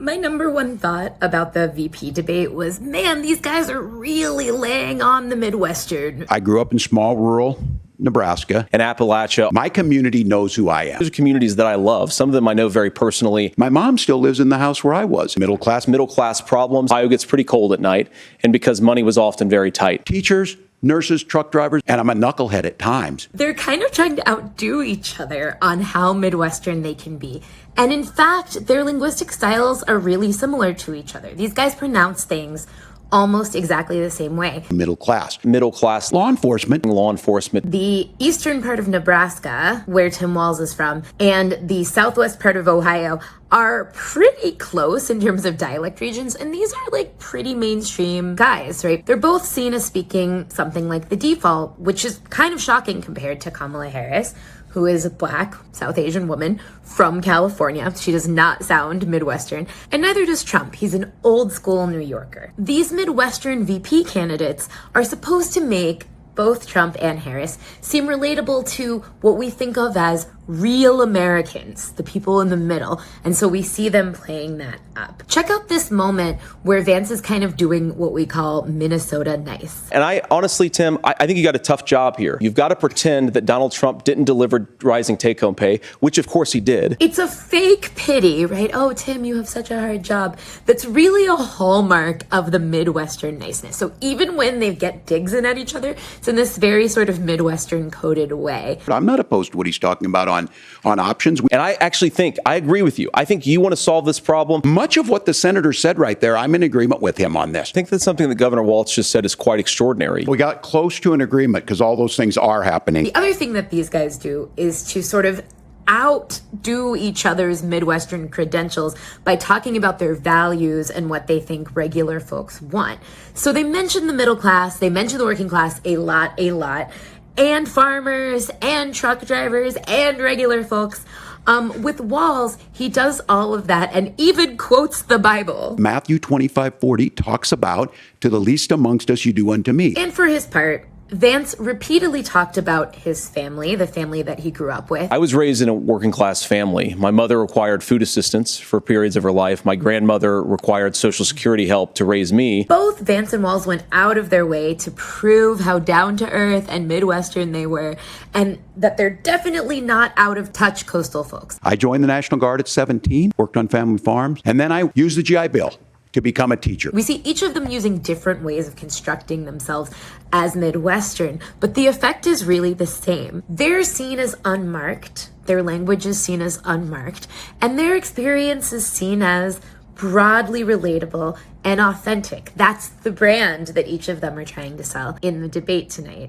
My number one thought about the VP debate was, man, these guys are really laying on the Midwestern. I grew up in small rural Nebraska and Appalachia. My community knows who I am. Those are communities that I love. Some of them I know very personally. My mom still lives in the house where I was. Middle class problems. Ohio gets pretty cold at night, and because money was often very tight. Teachers, nurses, truck drivers, and I'm a knucklehead at times. They're kind of trying to outdo each other on how Midwestern they can be. And in fact, their linguistic styles are really similar to each other. These guys pronounce things almost exactly the same way. Middle class, law enforcement. The eastern part of Nebraska, where Tim Walz is from, and the southwest part of Ohio are pretty close in terms of dialect regions, and these are like pretty mainstream guys, right? They're both seen as speaking something like the default, which is kind of shocking compared to Kamala Harris, who is a Black, South Asian woman from California. She does not sound Midwestern, and neither does Trump. He's an old school New Yorker. These Midwestern VP candidates are supposed to make both Trump and Harris seem relatable to what we think of as real Americans, the people in the middle. And so we see them playing that up. Check out this moment where Vance is kind of doing what we call Minnesota nice. And I honestly, Tim, I think you got a tough job here. You've got to pretend that Donald Trump didn't deliver rising take-home pay, which of course he did. It's a fake pity, right? Oh, Tim, you have such a hard job. That's really a hallmark of the Midwestern niceness. So even when they get digs in at each other, it's in this very sort of Midwestern coded way. I'm not opposed to what he's talking about on options. And I actually think, I agree with you. I think you want to solve this problem. Much of what the senator said right there, I'm in agreement with him on this. I think that's something that Governor Walz just said is quite extraordinary. We got close to an agreement because all those things are happening. The other thing that these guys do is to sort of outdo each other's Midwestern credentials by talking about their values and what they think regular folks want. So they mention the middle class, they mention the working class a lot, and farmers and truck drivers and regular folks. With Walz, he does all of that and even quotes the Bible. Matthew 25:40 talks about, to the least amongst us you do unto me. And for his part, Vance repeatedly talked about his family, the family that he grew up with. I was raised in a working class family. My mother required food assistance for periods of her life. My grandmother required Social Security help to raise me. Both Vance and Walz went out of their way to prove how down to earth and Midwestern they were, and that they're definitely not out of touch coastal folks. I joined the National Guard at 17, worked on family farms, and then I used the GI Bill to become a teacher. We see each of them using different ways of constructing themselves as Midwestern, but the effect is really the same. They're seen as unmarked, their language is seen as unmarked, and their experience is seen as broadly relatable and authentic. That's the brand that each of them are trying to sell in the debate tonight.